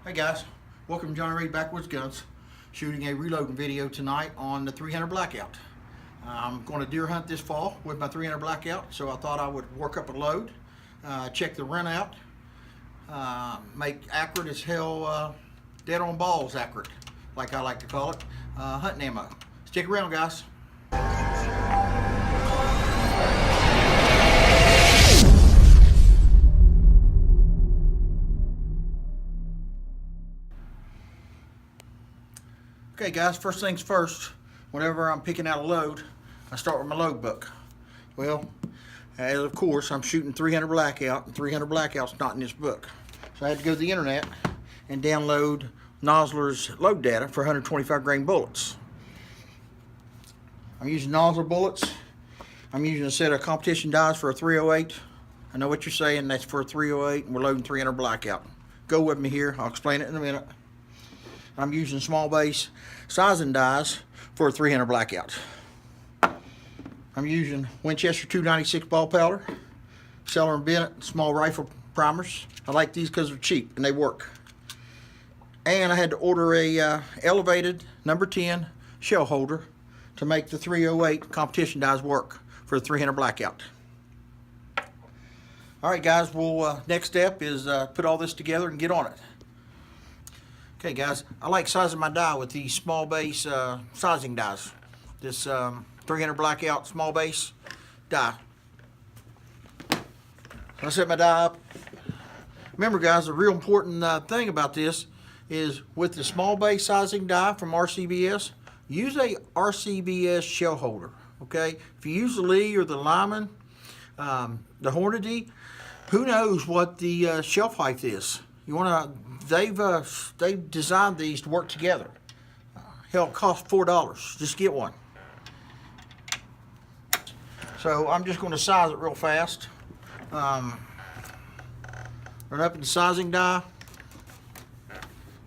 Hey guys, welcome to Johnny Ray Backwoods Guns. Shooting a reloading video tonight on the 300 Blackout. I'm going to deer hunt this fall with my 300 Blackout, so I thought I would work up a load, check the run out, make accurate as hell, dead on balls accurate, like I like to call it, hunting ammo. Stick around, guys. Okay guys, first things first, whenever I'm picking out a load, I start with my load book. Well, of course, I'm shooting 300 Blackout, and 300 Blackout's not in this book. So I had to go to the internet and download Nosler's load data for 125 grain bullets. I'm using Nosler bullets. I'm using a set of competition dies for a 308. I know what you're saying, that's for a 308, and we're loading 300 Blackout. Go with me here, I'll explain it in a minute. I'm using small base sizing dies for a 300 Blackout. I'm using Winchester 296 ball powder, Seller & Bennett small rifle primers. I like these because they're cheap and they work. And I had to order a elevated number 10 shell holder to make the 308 competition dies work for the 300 Blackout. Alright guys, we'll next step is put all this together and get on it. Okay guys, I like sizing my die with these small base sizing dies. This 300 Blackout small base die. I set my die up. Remember guys, the real important thing about this is with the small base sizing die from RCBS, use a RCBS shell holder. Okay, if you use the Lee or the Lyman, the Hornady, who knows what the shelf life is. You want to. They've designed these to work together. Hell, it costs $4. Just get one. So I'm just going to size it real fast. Run up in the sizing die.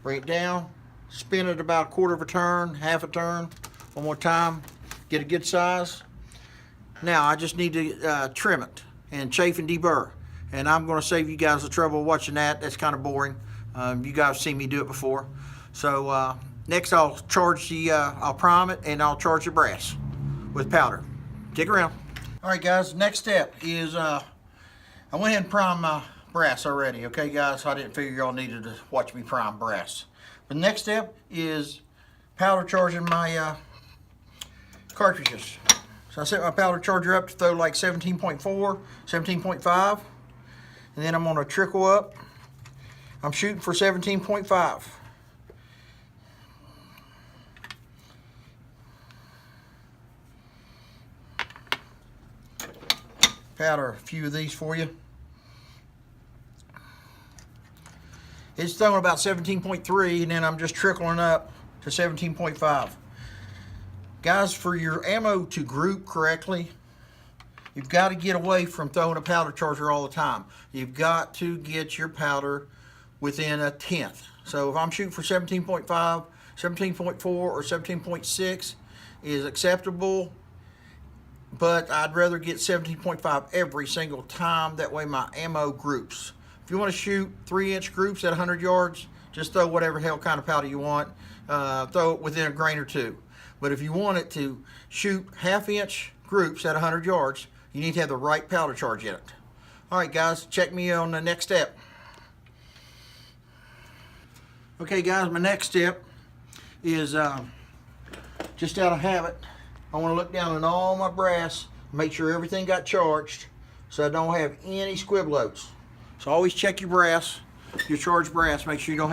Bring it down. Spin it about a quarter of a turn, half a turn. One more time. Get a good size. Now I just need to trim it and chafe and deburr. And I'm going to save you guys the trouble of watching that. That's kind of boring. You guys have seen me do it before. So next I'll charge the, I'll prime it and I'll charge the brass with powder. Stick around. All right guys, next step is I went ahead and primed my brass already. Okay guys, I didn't figure y'all needed to watch me prime brass. The next step is powder charging my cartridges. So I set my powder charger up to throw like 17.4, 17.5, and then I'm going to trickle up. I'm shooting for 17.5. Powder a few of these for you. It's throwing about 17.3, and then I'm just trickling up to 17.5. Guys, for your ammo to group correctly, you've got to get away from throwing a powder charger all the time. You've got to get your powder within a tenth. So if I'm shooting for 17.5, 17.4, or 17.6 is acceptable, but I'd rather get 17.5 every single time. That way my ammo groups. If you want to shoot 3-inch groups at 100 yards, just throw whatever hell kind of powder you want. Throw it within a grain or two. But if you want it to shoot half-inch groups at 100 yards, you need to have the right powder charge in it. All right, guys, check me on the next step. Okay, guys, my next step is just out of habit. I want to look down on all my brass, make sure everything got charged, so I don't have any squib loads. So always check your brass, your charged brass. Make sure you don't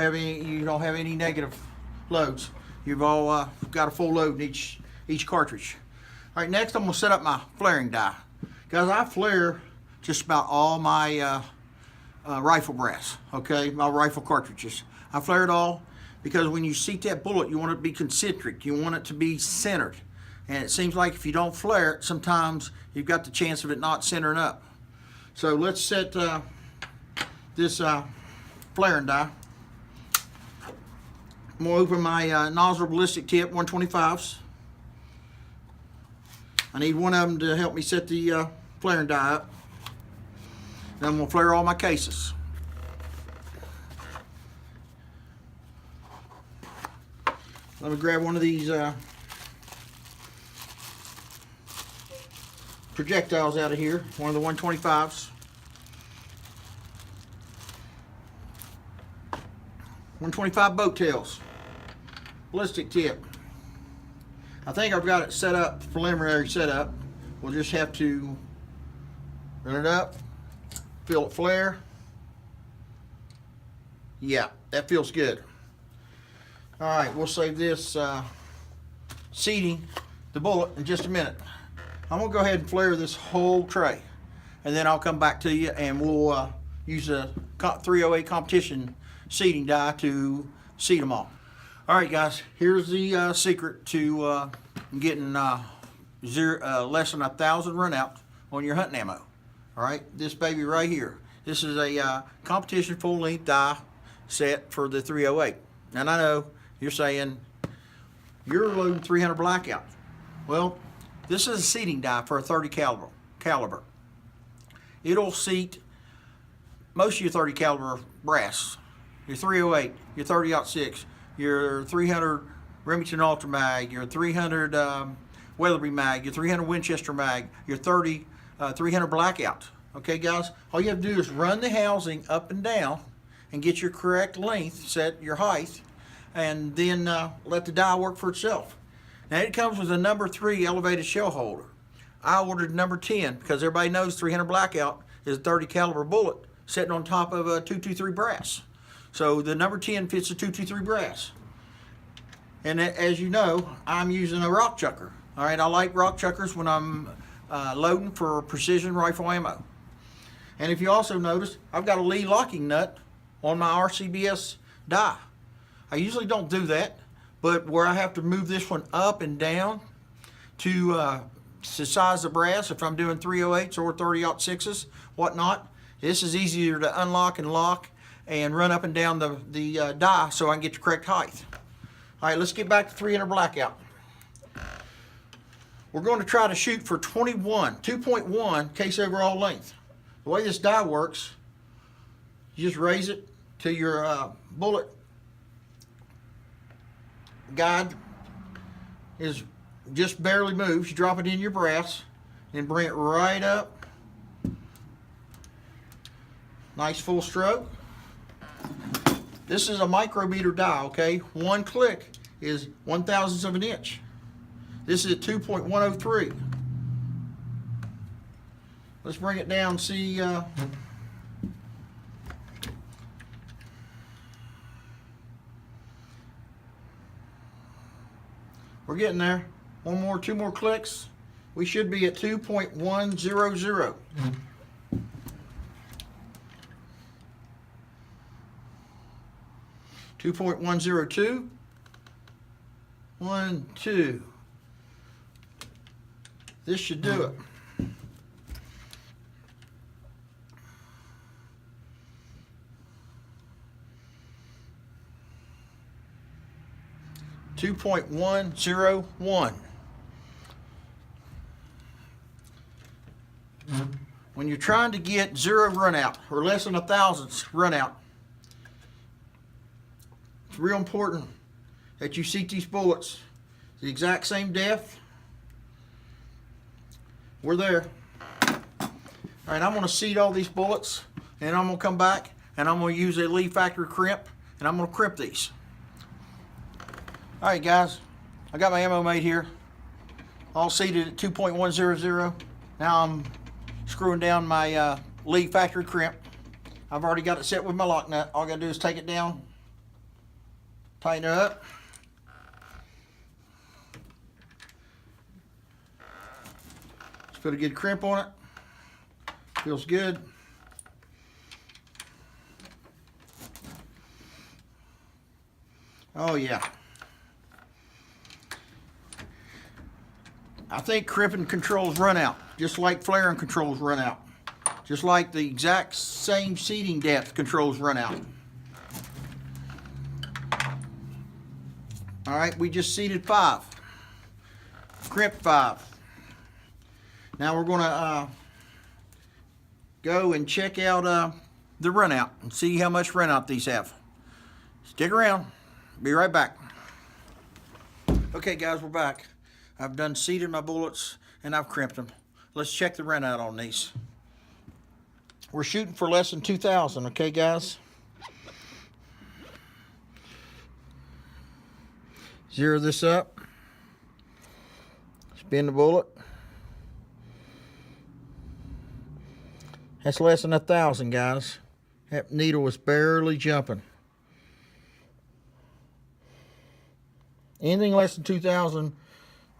have any negative loads. You've all got a full load in each cartridge. All right, next I'm gonna set up my flaring die. Guys, I flare just about all my rifle brass, okay, my rifle cartridges. I flare it all because when you seat that bullet, you want it to be concentric. You want it to be centered. And it seems like if you don't flare it, sometimes you've got the chance of it not centering up. So let's set this flaring die. I'm going to open my Nosler ballistic tip 125s. I need one of them to help me set the flaring die up. Then I'm going to flare all my cases. Let me grab one of these projectiles out of here, one of the 125s. 125 boat tails, ballistic tip. I think I've got it set up, preliminary setup. We'll just have to run it up, feel it flare. Yeah, that feels good. All right, we'll save this seating the bullet in just a minute. I'm gonna go ahead and flare this whole tray, and then I'll come back to you and we'll use a 308 competition seating die to seat them all. All right, guys, here's the secret to getting less than 1,000 run out on your hunting ammo. All right, this baby right here. This is a competition full-length die set for the 308. And I know you're saying you're loading 300 Blackout. Well, this is a seating die for a 30 caliber. It'll seat most of your 30 caliber brass, your 308, your 30-06, your 300 Remington Ultra Mag, your 300 Weatherby Mag, your 300 Winchester Mag, your 300 Blackout. Okay, guys, all you have to do is run the housing up and down and get your correct length, set your height, and then let the die work for itself. Now it comes with a number 3 elevated shell holder. I ordered number 10 because everybody knows 300 Blackout is a 30 caliber bullet sitting on top of a 223 brass. So the number 10 fits the 223 brass. And as you know, I'm using a rock chucker. All right, I like rock chuckers when I'm loading for precision rifle ammo. And if you also notice, I've got a lead locking nut on my RCBS die. I usually don't do that, but where I have to move this one up and down to size the brass, if I'm doing 308s or 30-06s, whatnot, this is easier to unlock and lock and run up and down the die so I can get the correct height. All right, let's get back to 300 Blackout. We're going to try to shoot for 2.1 case overall length. The way this die works, you just raise it till your bullet guide is just barely moves. You drop it in your brass and bring it right up. Nice full stroke. This is a micrometer die, okay? One click is 1/1000th of an inch. This is at 2.103. Let's bring it down, see. We're getting there. Two more clicks. We should be at 2.100. 2.102. 1, 2. This should do it. .101. When you're trying to get 0 run out or less than 1,000th run out, it's real important that you seat these bullets the exact same depth. We're there. All right, I'm going to seat all these bullets, and I'm going to come back and I'm going to use a Lee factory crimp, and I'm going to crimp these. All right, guys, I got my ammo made here, all seated at 2.100. Now I'm screwing down my Lee factory crimp. I've already got it set with my lock nut. All I gotta do is take it down, tighten it up. Just put a good crimp on it. Feels good. Oh yeah. I think crimping controls run out, just like flaring controls run out. Just like the exact same seating depth controls run out. All right, we just seated 5. Crimped 5. Now we're gonna go and check out the run out and see how much run out these have. Stick around, be right back. Okay guys, we're back. I've done seeded my bullets and I've crimped them. Let's check the run out on these. We're shooting for less than 2,000, okay guys? Zero this up. Spin the bullet. That's less than 1,000, guys. That needle was barely jumping. Anything less than 2,000,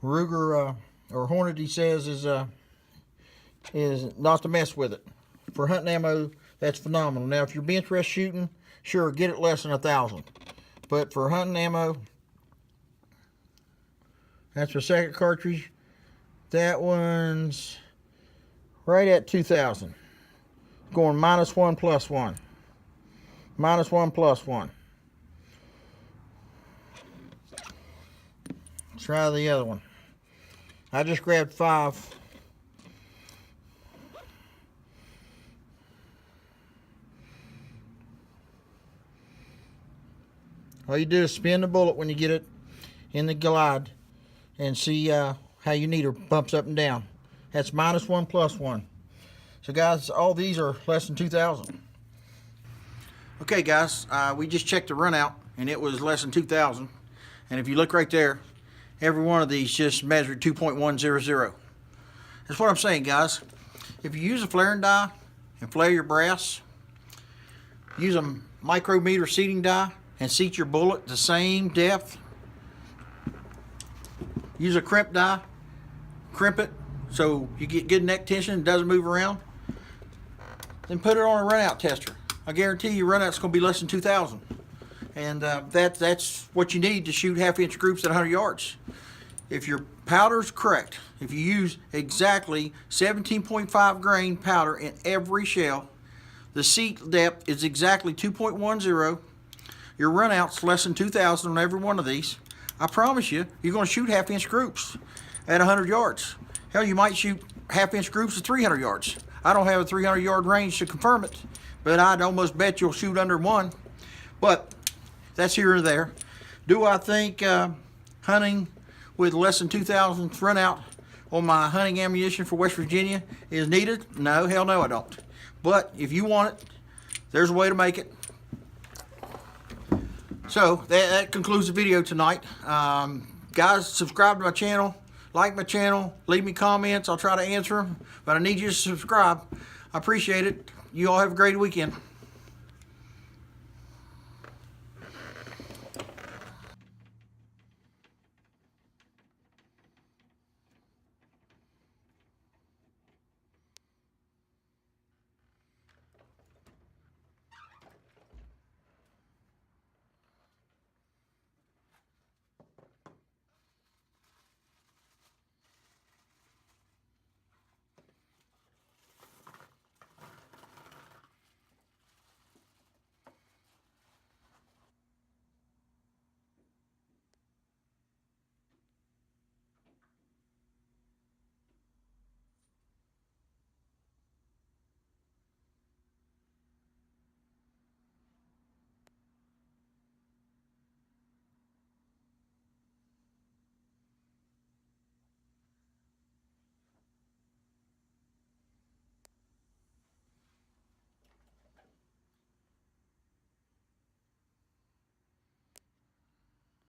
Ruger or Hornady says is not to mess with it. For hunting ammo, that's phenomenal. Now, if you're bench rest shooting, sure, get it less than 1,000. But for hunting ammo, that's the second cartridge. That one's right at 2,000. Going -1 +1. -1 +1. Try the other one. I just grabbed 5. All you do is spin the bullet when you get it in the glide and see how your needle bumps up and down. That's -1 +1. So guys, all these are less than 2,000. Okay guys, we just checked the run out and it was less than 2,000. And if you look right there, every one of these just measured 2.100. That's what I'm saying, guys. If you use a flaring die and flare your brass, use a micrometer seating die and seat your bullet the same depth. Use a crimp die, crimp it so you get good neck tension and it doesn't move around. Then put it on a run out tester. I guarantee you run out's going to be less than 2,000. And that's what you need to shoot half-inch groups at 100 yards. If your powder's correct, if you use exactly 17.5 grain powder in every shell, the seat depth is exactly 2.10. Your run out's less than 2,000 on every one of these. I promise you, you're going to shoot half-inch groups at 100 yards. Hell, you might shoot half-inch groups at 300 yards. I don't have a 300-yard range to confirm it, but I'd almost bet you'll shoot under 1. But that's here or there. Do I think hunting with less than 2,000 run out on my hunting ammunition for West Virginia is needed? No, hell no I don't. But if you want it, there's a way to make it. So that concludes the video tonight. Guys, subscribe to my channel, like my channel, leave me comments. I'll try to answer them, but I need you to subscribe. I appreciate it. You all have a great weekend.